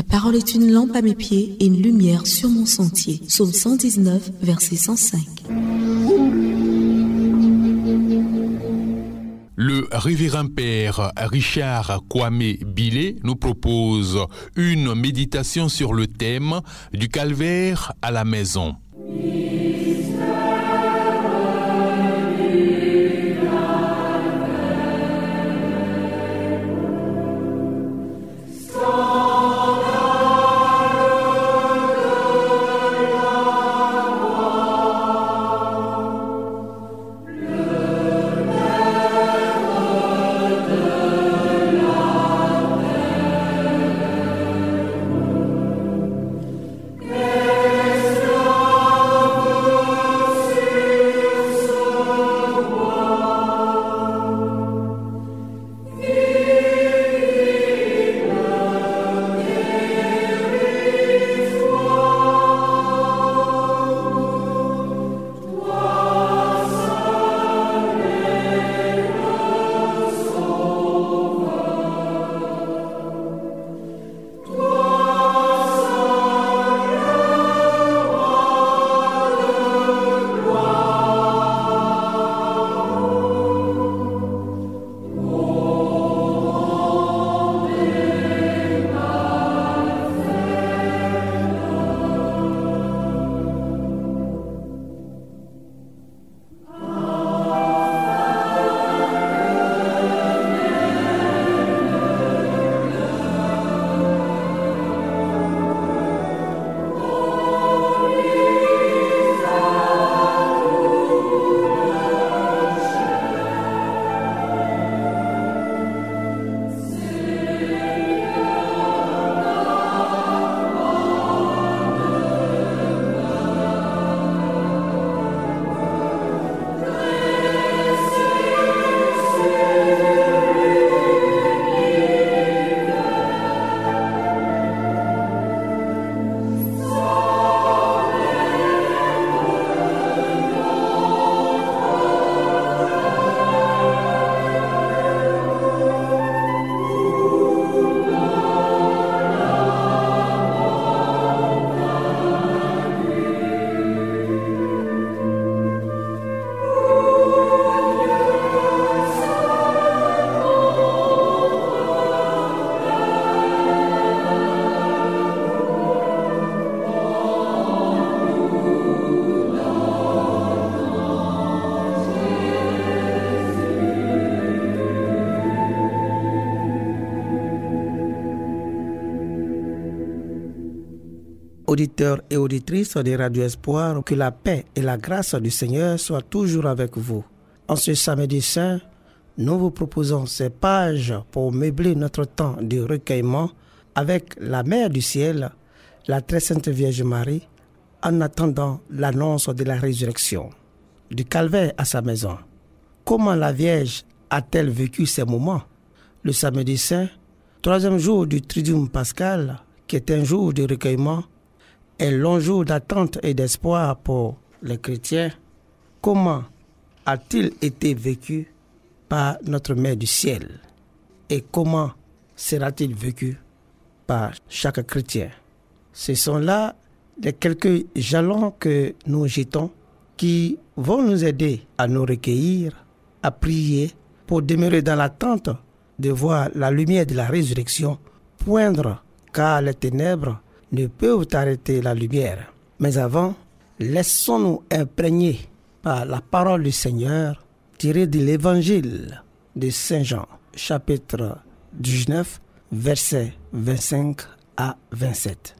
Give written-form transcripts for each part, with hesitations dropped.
Ta parole est une lampe à mes pieds et une lumière sur mon sentier. Psaume 119, verset 105. Le révérend père Richard Kwame Bilé nous propose une méditation sur le thème du calvaire à la maison. Auditeurs et auditrices de Radio Espoir, que la paix et la grâce du Seigneur soient toujours avec vous. En ce samedi saint, nous vous proposons ces pages pour meubler notre temps de recueillement avec la Mère du Ciel, la Très Sainte Vierge Marie, en attendant l'annonce de la résurrection. Du calvaire à sa maison. Comment la Vierge a-t-elle vécu ces moments? Le samedi saint, troisième jour du Triduum pascal, qui est un jour de recueillement, un long jour d'attente et d'espoir pour les chrétiens. Comment a-t-il été vécu par notre Mère du Ciel? Et comment sera-t-il vécu par chaque chrétien? Ce sont là les quelques jalons que nous jetons qui vont nous aider à nous recueillir, à prier pour demeurer dans l'attente de voir la lumière de la résurrection poindre, car les ténèbres ne peuvent arrêter la lumière. Mais avant, laissons-nous imprégner par la parole du Seigneur tirée de l'évangile de Saint Jean, chapitre 19, versets 25 à 27.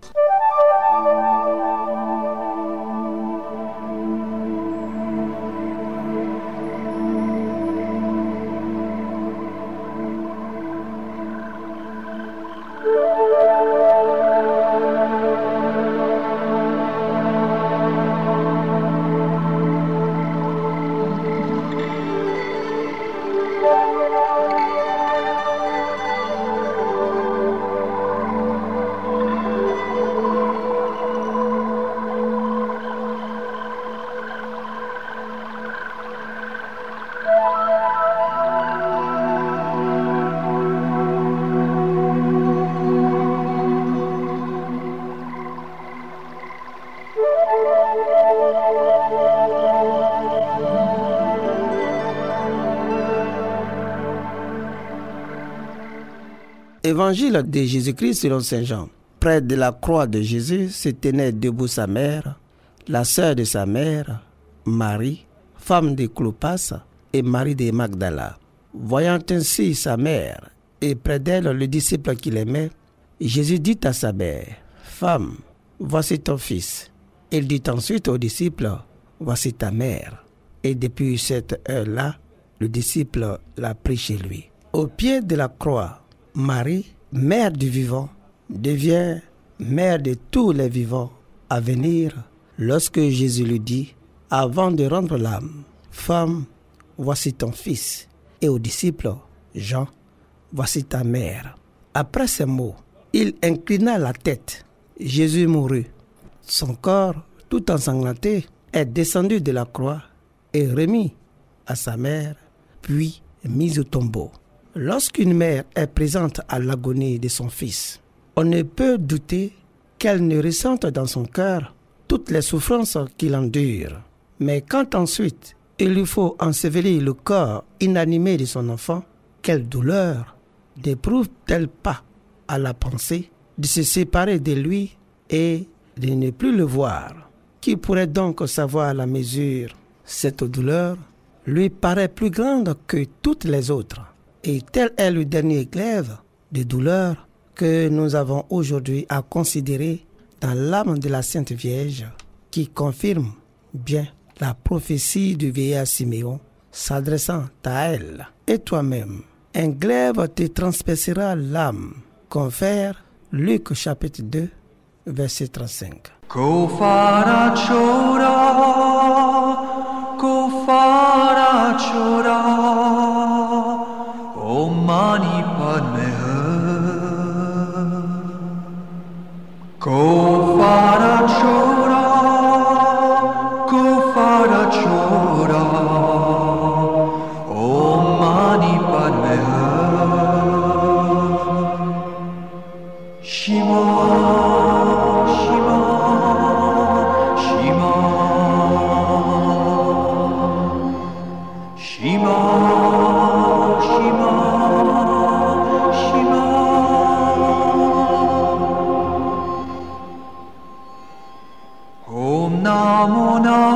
Évangile de Jésus-Christ selon Saint Jean. Près de la croix de Jésus se tenait debout sa mère, la sœur de sa mère, Marie, femme de Clopas, et Marie de Magdala. Voyant ainsi sa mère et près d'elle le disciple qu'il aimait, Jésus dit à sa mère, « Femme, voici ton fils. » Il dit ensuite au disciple, « Voici ta mère. » Et depuis cette heure-là, le disciple l'a pris chez lui. Au pied de la croix, Marie, mère du vivant, devient mère de tous les vivants à venir lorsque Jésus lui dit, avant de rendre l'âme, « Femme, voici ton fils. » Et au disciple, Jean, « Voici ta mère. » Après ces mots, il inclina la tête. Jésus mourut. Son corps, tout ensanglanté, est descendu de la croix et remis à sa mère, puis mis au tombeau. Lorsqu'une mère est présente à l'agonie de son fils, on ne peut douter qu'elle ne ressente dans son cœur toutes les souffrances qu'il endure. Mais quand ensuite il lui faut ensevelir le corps inanimé de son enfant, quelle douleur n'éprouve-t-elle pas à la pensée de se séparer de lui et de ne plus le voir? Qui pourrait donc savoir la mesure? Cette douleur lui paraît plus grande que toutes les autres. Et tel est le dernier glaive de douleur que nous avons aujourd'hui à considérer dans l'âme de la Sainte Vierge, qui confirme bien la prophétie du vieillard Siméon s'adressant à elle. Et toi-même, un glaive te transpercera l'âme. Confère Luc chapitre 2, verset 35. Go fara chora, O mani padme Go fara chora, O mani padme Shima, Shima, Shima, Shima, Shima, Shima. Om Namo Narayana.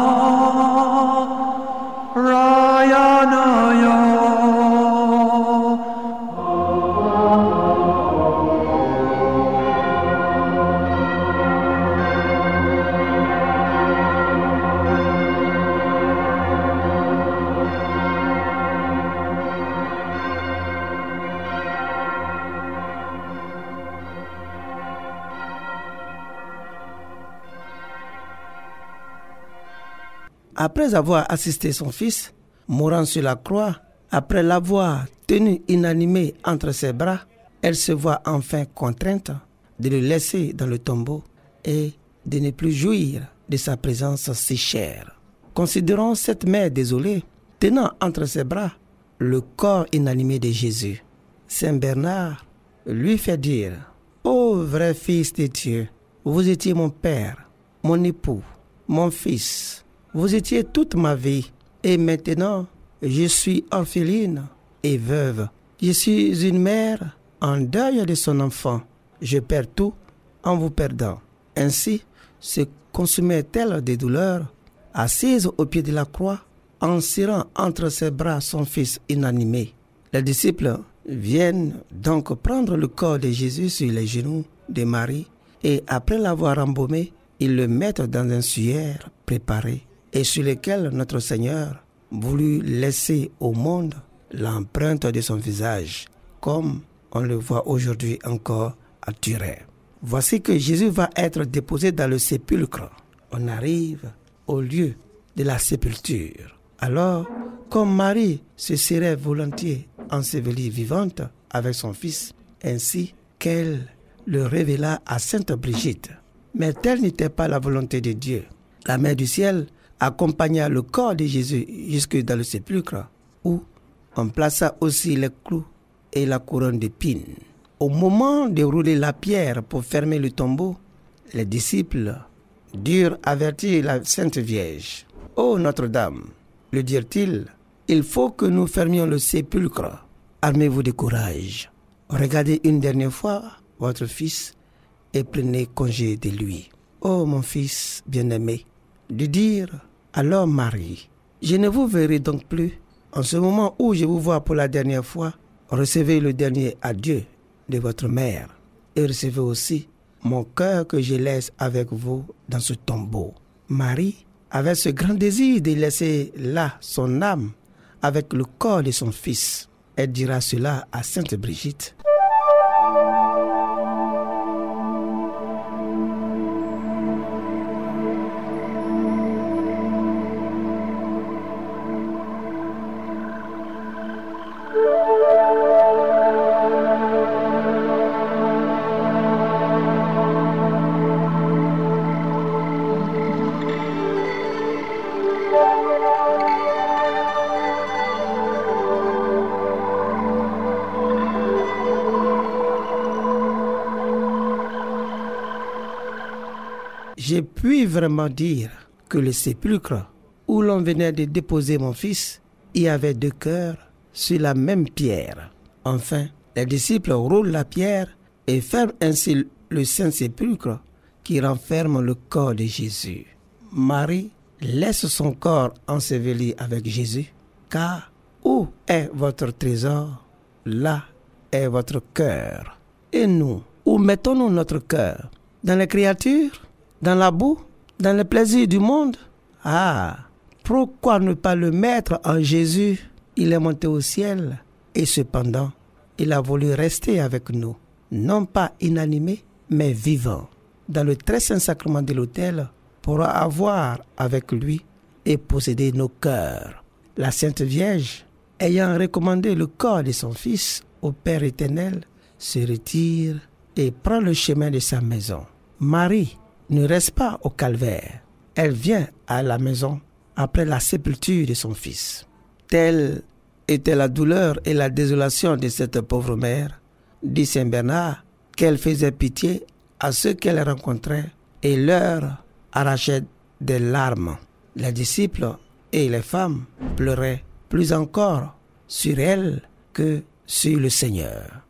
Après avoir assisté son fils, mourant sur la croix, après l'avoir tenu inanimé entre ses bras, elle se voit enfin contrainte de le laisser dans le tombeau et de ne plus jouir de sa présence si chère. Considérons cette mère désolée tenant entre ses bras le corps inanimé de Jésus. Saint Bernard lui fait dire, « Ô vrai Fils de Dieu, vous étiez mon Père, mon époux, mon Fils. Vous étiez toute ma vie, et maintenant, je suis orpheline et veuve. Je suis une mère en deuil de son enfant. Je perds tout en vous perdant. » Ainsi se consumait-elle de douleurs, assise au pied de la croix, en serrant entre ses bras son fils inanimé. Les disciples viennent donc prendre le corps de Jésus sur les genoux de Marie, et après l'avoir embaumé, ils le mettent dans un suaire préparé, et sur lequel notre Seigneur voulut laisser au monde l'empreinte de son visage, comme on le voit aujourd'hui encore à Turin. Voici que Jésus va être déposé dans le sépulcre. On arrive au lieu de la sépulture. Alors, comme Marie se serait volontiers ensevelie vivante avec son fils, ainsi qu'elle le révéla à Sainte Brigitte. Mais telle n'était pas la volonté de Dieu. La Mère du ciel accompagna le corps de Jésus jusque dans le sépulcre, où on plaça aussi les clous et la couronne d'épines. Au moment de rouler la pierre pour fermer le tombeau, les disciples durent avertir la Sainte Vierge. « Ô Notre-Dame, lui dirent-ils, il faut que nous fermions le sépulcre. Armez-vous de courage. » regardez une dernière fois votre fils et prenez congé de lui. Oh mon fils bien-aimé, de dire alors Marie, je ne vous verrai donc plus. En ce moment où je vous vois pour la dernière fois, recevez le dernier adieu de votre mère et recevez aussi mon cœur que je laisse avec vous dans ce tombeau. Marie avait ce grand désir de laisser là son âme avec le corps de son fils. Elle dira cela à Sainte Brigitte. Je puis vraiment dire que le sépulcre où l'on venait de déposer mon fils y avait 2 cœurs sur la même pierre. Enfin, les disciples roulent la pierre et ferment ainsi le Saint-Sépulcre qui renferme le corps de Jésus. Marie laisse son corps enseveli avec Jésus, car où est votre trésor, là est votre cœur. Et nous, où mettons-nous notre cœur? Dans les créatures? Dans la boue? Dans le plaisir du monde? Ah, pourquoi ne pas le mettre en Jésus? Il est monté au ciel et cependant, il a voulu rester avec nous, non pas inanimé, mais vivant, dans le très saint sacrement de l'autel, pour avoir avec lui et posséder nos cœurs. La Sainte Vierge, ayant recommandé le corps de son Fils au Père éternel, se retire et prend le chemin de sa maison. Marie ne reste pas au calvaire. Elle vient à la maison après la sépulture de son fils. Telle était la douleur et la désolation de cette pauvre mère, dit Saint Bernard, qu'elle faisait pitié à ceux qu'elle rencontrait et leur arrachait des larmes. Les disciples et les femmes pleuraient plus encore sur elle que sur le Seigneur.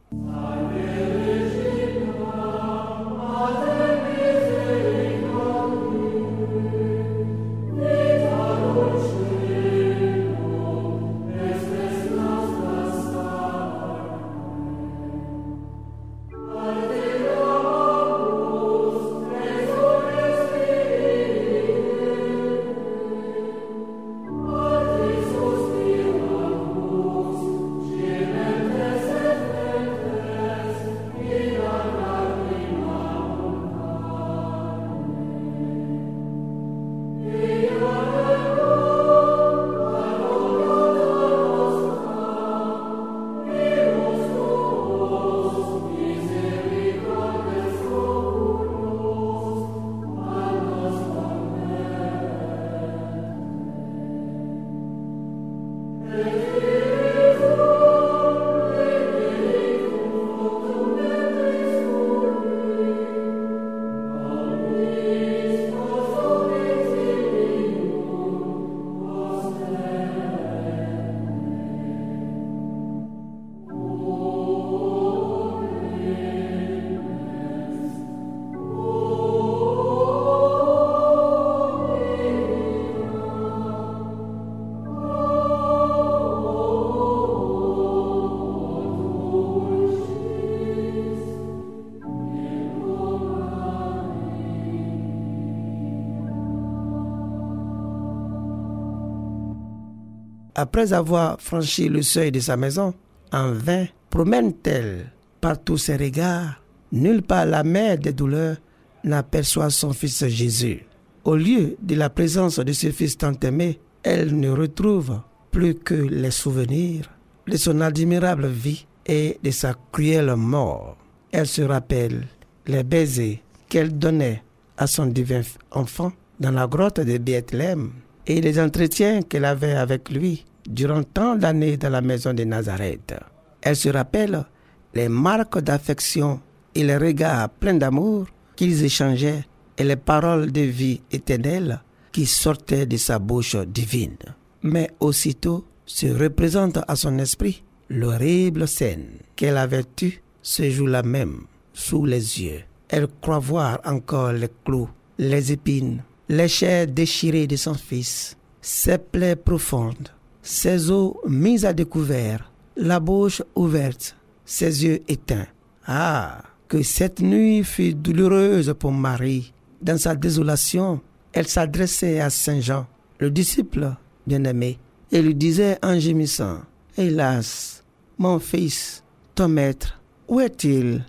Après avoir franchi le seuil de sa maison, en vain promène-t-elle par tous ses regards. Nulle part la mère des douleurs n'aperçoit son fils Jésus. Au lieu de la présence de ce fils tant aimé, elle ne retrouve plus que les souvenirs de son admirable vie et de sa cruelle mort. Elle se rappelle les baisers qu'elle donnait à son divin enfant dans la grotte de Bethléem et les entretiens qu'elle avait avec lui durant tant d'années dans la maison de Nazareth. Elle se rappelle les marques d'affection et les regards pleins d'amour qu'ils échangeaient et les paroles de vie éternelle qui sortaient de sa bouche divine. Mais aussitôt se représente à son esprit l'horrible scène qu'elle avait eue ce jour-là même, sous les yeux. Elle croit voir encore les clous, les épines, les chairs déchirées de son fils, ses plaies profondes, ses os mis à découvert, la bouche ouverte, ses yeux éteints. Ah, que cette nuit fut douloureuse pour Marie. Dans sa désolation, elle s'adressait à Saint Jean, le disciple bien-aimé, et lui disait en gémissant, « Hélas, mon fils, ton maître, où est-il »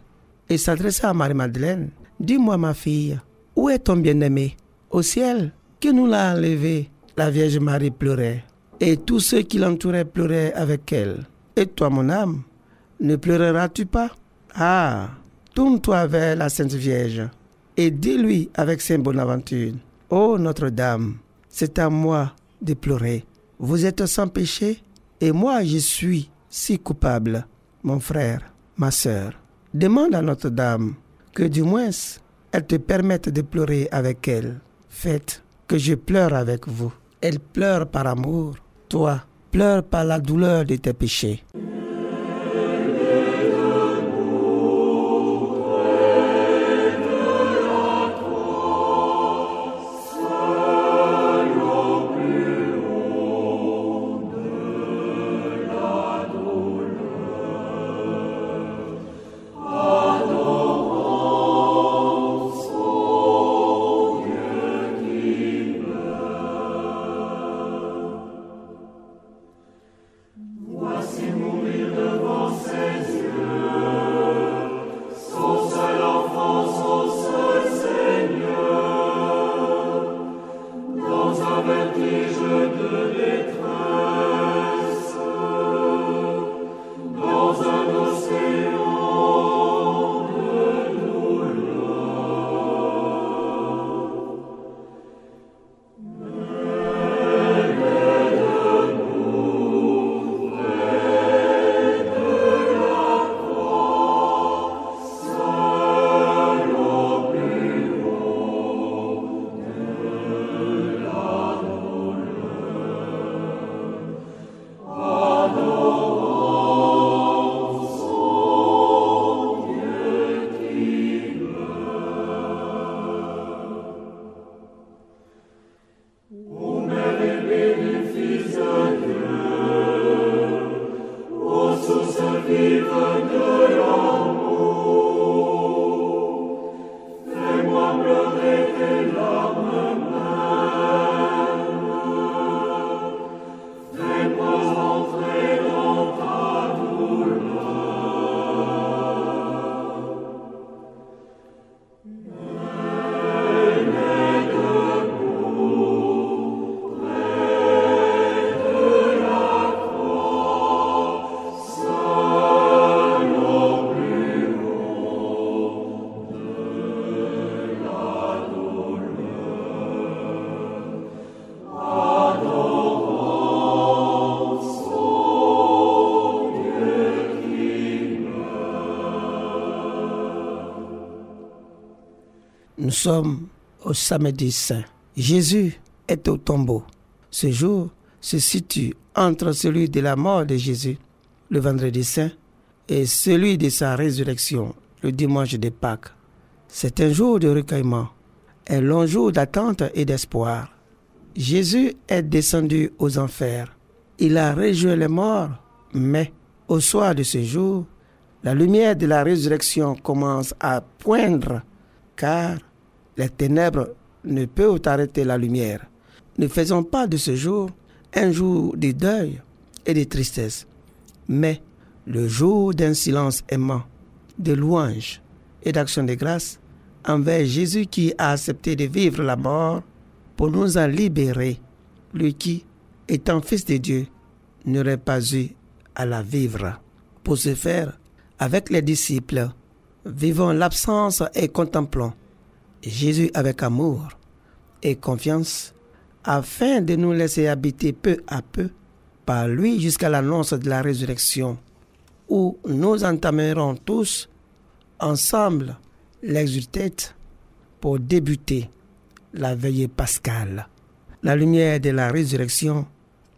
Et s'adressait à Marie-Madeleine, « Dis-moi, ma fille, où est ton bien-aimé ?» Au ciel, qui nous l'a enlevé. La Vierge Marie pleurait, et tous ceux qui l'entouraient pleuraient avec elle. Et toi, mon âme, ne pleureras-tu pas? Ah, tourne-toi vers la Sainte Vierge, et dis-lui avec Saint Bonaventure, « Ô Notre-Dame, c'est à moi de pleurer. Vous êtes sans péché, et moi je suis si coupable. Mon frère, ma sœur, demande à Notre-Dame que du moins elle te permette de pleurer avec elle. Faites que je pleure avec vous. » Elle pleure par amour. Toi, pleure par la douleur de tes péchés. Nous sommes au samedi saint. Jésus est au tombeau. Ce jour se situe entre celui de la mort de Jésus, le vendredi saint, et celui de sa résurrection, le dimanche de Pâques. C'est un jour de recueillement, un long jour d'attente et d'espoir. Jésus est descendu aux enfers. Il a rejoint les morts, mais au soir de ce jour, la lumière de la résurrection commence à poindre, car les ténèbres ne peuvent arrêter la lumière. Ne faisons pas de ce jour un jour de deuil et de tristesse, mais le jour d'un silence aimant, de louange et d'action de grâce envers Jésus qui a accepté de vivre la mort pour nous en libérer, lui qui, étant fils de Dieu, n'aurait pas eu à la vivre. Pour ce faire, avec les disciples, vivons l'absence et contemplons Jésus avec amour et confiance, afin de nous laisser habiter peu à peu par lui jusqu'à l'annonce de la résurrection, où nous entamerons tous ensemble l'exultate pour débuter la veillée pascale. La lumière de la résurrection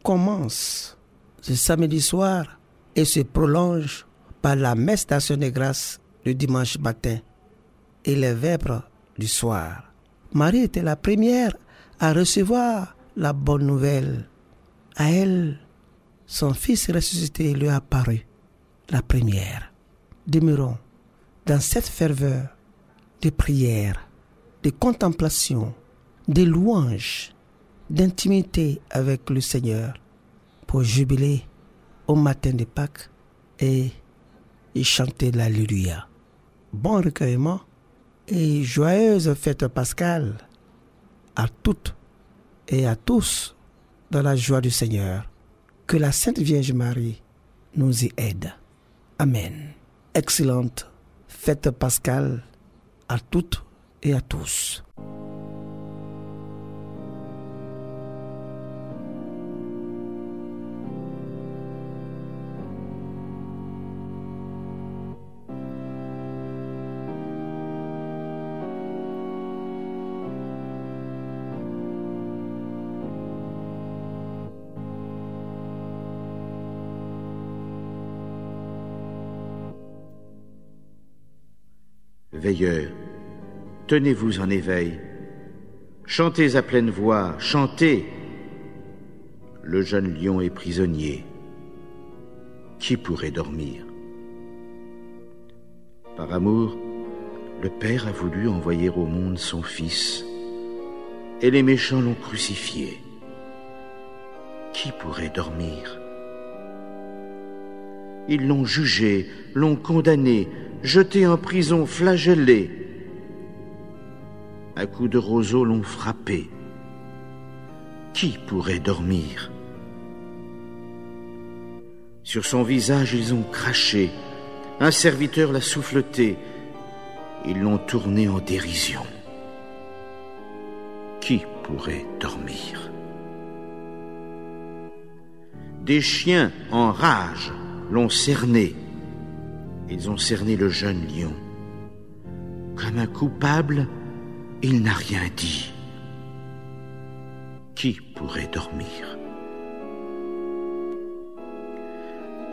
commence ce samedi soir et se prolonge par la messe d'action de grâce du dimanche matin et les vêpres du soir. Marie était la première à recevoir la bonne nouvelle. À elle, son Fils ressuscité lui a apparu, la première. Demeurons dans cette ferveur de prière, de contemplation, de louange, d'intimité avec le Seigneur pour jubiler au matin de Pâques et chanter l'Alléluia. Bon recueillement et joyeuse fête pascale à toutes et à tous dans la joie du Seigneur. Que la Sainte Vierge Marie nous y aide. Amen. Excellente fête pascale à toutes et à tous. Veilleurs, tenez-vous en éveil, chantez à pleine voix, chantez. Le jeune lion est prisonnier. Qui pourrait dormir? Par amour, le Père a voulu envoyer au monde son Fils, et les méchants l'ont crucifié. Qui pourrait dormir? Ils l'ont jugé, l'ont condamné, jeté en prison, flagellé. À coups de roseau l'ont frappé. Qui pourrait dormir? Sur son visage ils ont craché. Un serviteur l'a souffleté. Ils l'ont tourné en dérision. Qui pourrait dormir? Des chiens en rage l'ont cerné. Ils ont cerné le jeune lion. Comme un coupable, il n'a rien dit. Qui pourrait dormir?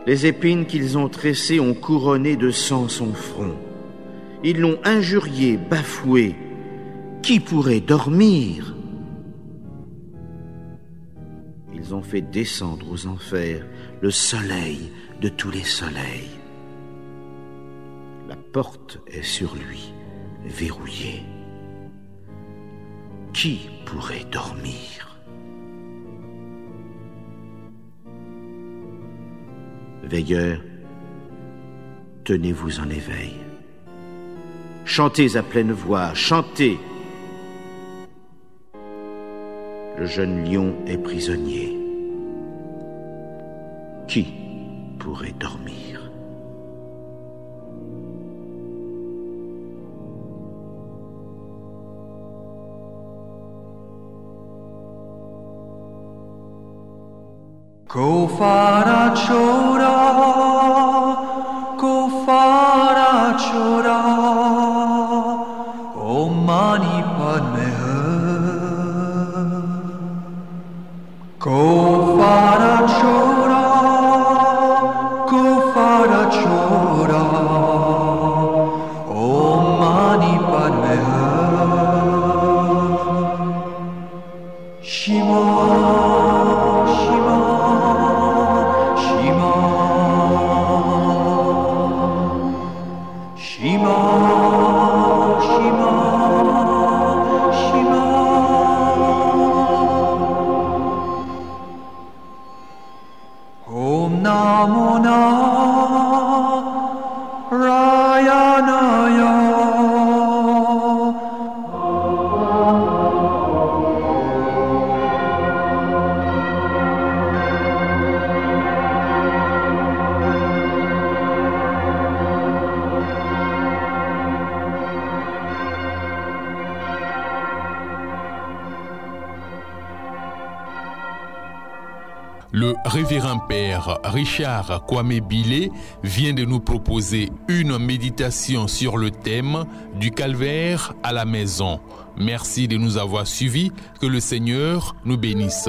Les épines qu'ils ont tressées ont couronné de sang son front. Ils l'ont injurié, bafoué. Qui pourrait dormir? Ils ont fait descendre aux enfers le soleil de tous les soleils. La porte est sur lui, verrouillée. Qui pourrait dormir? Veilleurs, tenez-vous en éveil. Chantez à pleine voix, chantez. Le jeune lion est prisonnier. Qui pourrait dormir? Go fara chora, Om Mani Padme Hum. Go fara chora, Om Mani Padme Hum. Shima. Om Namo Narayanaya. Le révérend père Richard Kwame Bilé vient de nous proposer une méditation sur le thème du calvaire à la maison. Merci de nous avoir suivis. Que le Seigneur nous bénisse.